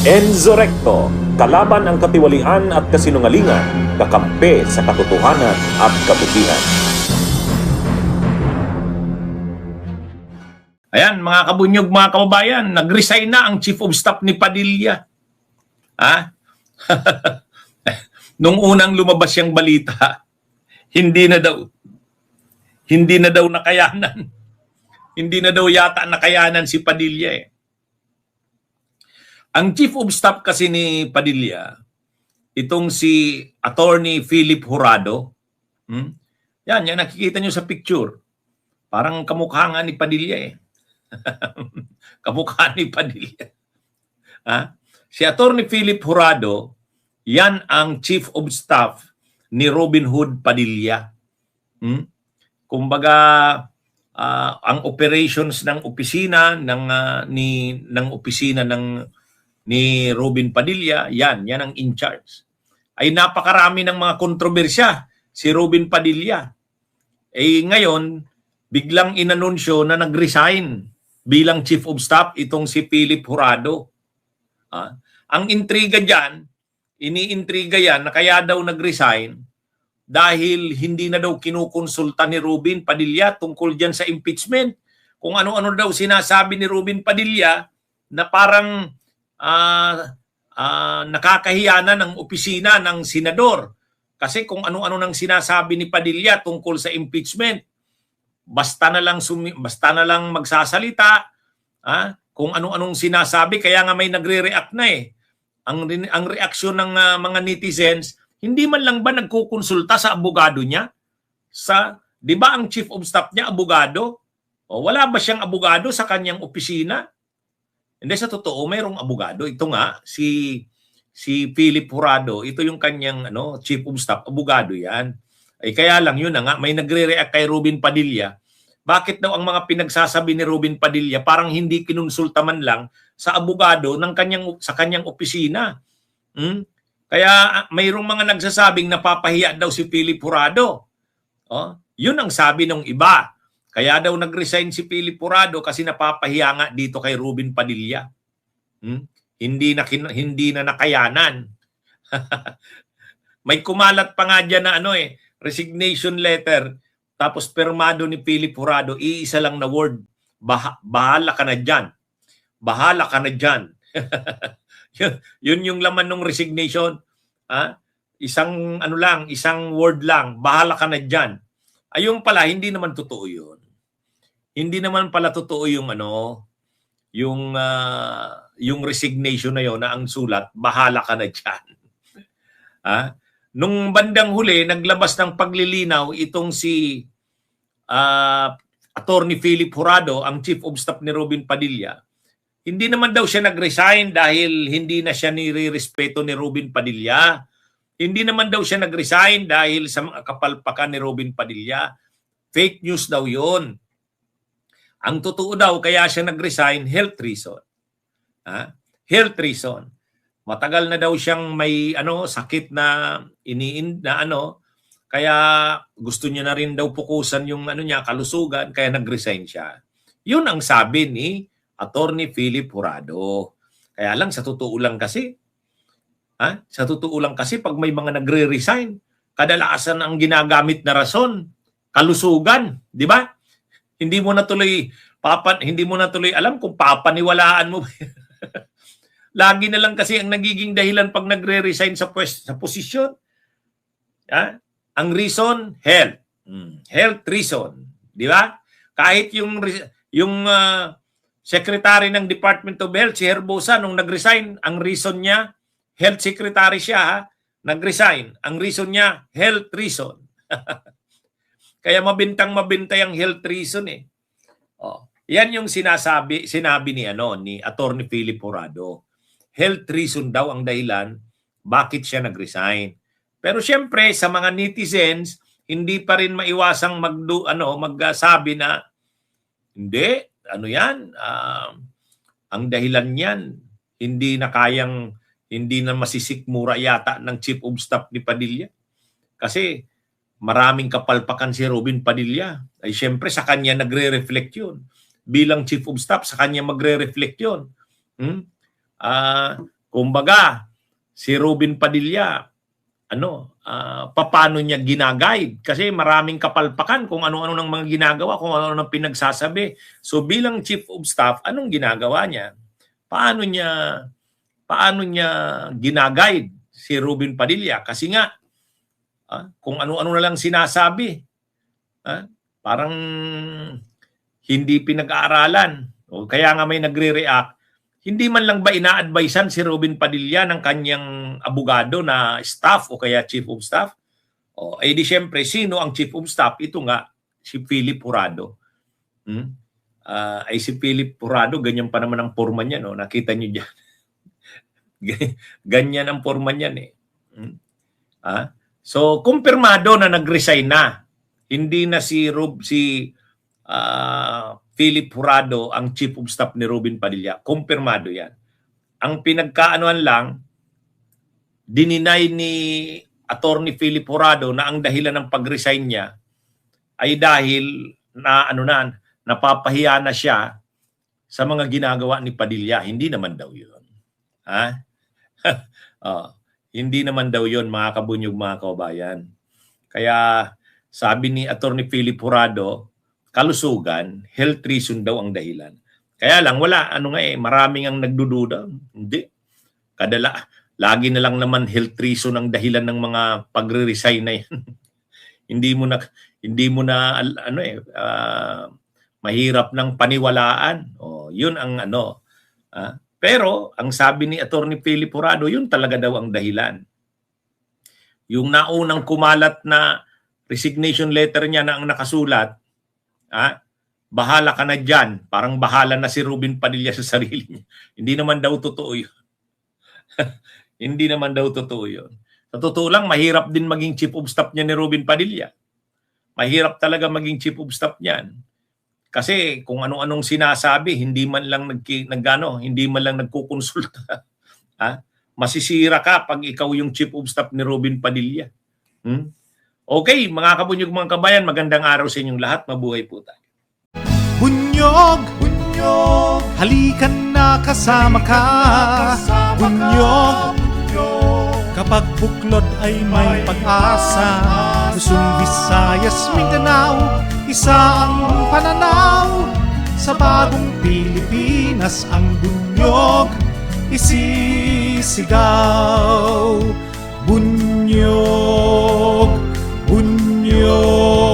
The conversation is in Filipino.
Enzo Recto, kalaban ang katiwalian at kasinungalingan, kakampi sa katotohanan at kabutihan. Ayan, mga kabunyog, mga kababayan, nag-resign na ang Chief of Staff ni Padilla. Ha? Nung unang lumabas yung balita, hindi na daw nakayanan. Hindi na daw yata nakayanan si Padilla eh. Ang Chief of Staff kasi ni Padilla, itong si Attorney Philip Jurado, yan nakikita nyo sa picture. Parang kamukha nga ni Padilla eh. Kamukha ni Padilla. Ha? Si Attorney Philip Jurado, yan ang Chief of Staff ni Robin Hood Padilla. Kumbaga, ang operations ng opisina ni Robin Padilla, yan ang in charge. Ay napakarami ng mga kontrobersya si Robin Padilla. Ngayon, biglang inanunsyo na nag-resign bilang Chief of Staff itong si Philip Jurado. Ang intriga dyan, iniintriga yan na kaya daw nag-resign dahil hindi na daw kinukonsulta ni Robin Padilla tungkol dyan sa impeachment. Kung ano-ano daw sinasabi ni Robin Padilla na parang nakakahiya na ng opisina ng senador. Kasi kung ano-ano nang sinasabi ni Padilla tungkol sa impeachment, basta na lang magsasalita, kung ano-anong sinasabi, kaya nga may nagre-react na eh. Ang reaksyon ng mga netizens, hindi man lang ba nagkukonsulta sa abogado niya? 'Di ba ang Chief of Staff niya abogado? O wala ba siyang abogado sa kanyang opisina? Hindi, sa totoo mayroong abogado. Ito nga si Philip Jurado, ito yung kanyang Chief of Staff, abogado 'yan. Kaya lang yun na nga, may nagre-react kay Robin Padilla. Bakit daw ang mga pinagsasabi ni Robin Padilla parang hindi kinonsulta man lang sa abogado sa kanyang opisina? Kaya mayroong mga nagsasabing napapahiya daw si Philip Jurado. Yun ang sabi ng iba. Kaya daw nag-resign si Philip Jurado kasi napapahiya nga dito kay Robin Padilla. Hindi na nakayanan. May kumalat pa nga dyan na resignation letter, tapos permado ni Philip Jurado, iisa lang na word, bahala ka na dyan. Bahala ka na dyan. Yun yung laman ng resignation. Isang word lang, bahala ka na dyan. Ayun pala, hindi naman totoo yun. Hindi naman pala totoo yung resignation na yun na ang sulat, bahala ka na dyan. Nung bandang huli, naglabas ng paglilinaw itong si Attorney Philip Jurado, ang Chief of Staff ni Robin Padilla. Hindi naman daw siya nag-resign dahil hindi na siya nire-respeto ni Robin Padilla. Hindi naman daw siya nag-resign dahil sa mga kapalpakan ni Robin Padilla. Fake news daw yun. Ang totoo daw, kaya siya nag-resign, health reason. Health reason. Matagal na daw siyang may sakit na kaya gusto niya na rin daw pukusan yung kalusugan, kaya nag-resign siya. Yun ang sabi ni Attorney Philip Jurado. Kaya lang sa totoo lang kasi pag may mga nagre-resign, kadalasan ang ginagamit na rason kalusugan, di ba? Hindi mo na tuloy alam kung papaniwalaan mo. Lagi na lang kasi ang nagiging dahilan pag nagre-resign sa posisyon. Ang reason, health. Health reason. Di ba? Kahit yung secretary ng Department of Health, si Herbosa, nung nag-resign, ang reason niya, health secretary siya, nag-resign. Ang reason niya, health reason. Kaya mabintay ang health reason eh. Yan yung sinabi ni Attorney Philip Jurado. Health reason daw ang dahilan bakit siya nag-resign. Pero siyempre sa mga netizens, hindi pa rin maiwasang magsabi na hindi, ang dahilan niyan hindi na masisikmura yata ng Chief of Staff ni Padilla. Kasi maraming kapalpakan si Robin Padilla. Ay siyempre sa kanya nagre-reflect yun. Bilang Chief of Staff, sa kanya magre-reflect yun. Kumbaga, si Robin Padilla, paano niya ginaguide? Kasi maraming kapalpakan kung ano-ano ng mga ginagawa, kung ano-ano ng pinagsasabi. So bilang Chief of Staff, anong ginagawa niya? Paano niya ginaguide si Robin Padilla? Kasi nga, kung ano-ano na lang sinasabi, parang hindi pinag-aaralan. O kaya nga may nagre-react, hindi man lang ba ina-advisean si Robin Padilla ng kanyang abogado na staff o kaya Chief of Staff? O, di siyempre, sino ang Chief of Staff? Ito nga, si Philip Jurado. Si Philip Jurado, ganyan pa naman ang forma niya, no? Nakita niyo dyan. Ganyan ang forma niyan eh. So, kumpirmado na nag-resign na. Hindi na si Philip Jurado ang Chief of Staff ni Robin Padilla. Kumpirmado yan. Ang pinagkaanoan lang, dininay ni Attorney Philip Jurado na ang dahilan ng pag-resign niya ay dahil na napapahiya na siya sa mga ginagawa ni Padilla. Hindi naman daw yun. Hindi naman daw yun, mga kabunyog, mga kabayan. Kaya sabi ni Attorney Philip Jurado, kalusugan, health reason daw ang dahilan. Kaya lang, maraming ang nagdududa. Hindi. Lagi na lang naman health reason ang dahilan ng mga pagre-resign na yan. hindi mo na mahirap ng paniwalaan. Yun ang pero ang sabi ni Attorney Philip Jurado, yun talaga daw ang dahilan. Yung naunang kumalat na resignation letter niya na ang nakasulat, bahala ka na dyan. Parang bahala na si Robin Padilla sa sarili niya. Hindi naman daw totoo yun. Hindi naman daw totoo yun. Sa totoo lang, mahirap din maging Chief of Staff niya ni Robin Padilla. Mahirap talaga maging Chief of Staff niyan. Kasi kung ano-anong sinasabi, hindi man lang nagkukonsulta. Masisira ka pag ikaw yung Chief of Staff ni Robin Padilla. Okay, mga kabunyog, mga kabayan, magandang araw sa inyong lahat. Mabuhay po tayo. Bunyog, halikan na kasama ka. Bunyog, kapag buklod ay may pag-asa. Luzon, Visayas, Mindanao, isa ang pananaw. Sa bagong Pilipinas ang bunyog isisigaw. Bunyog, bunyog.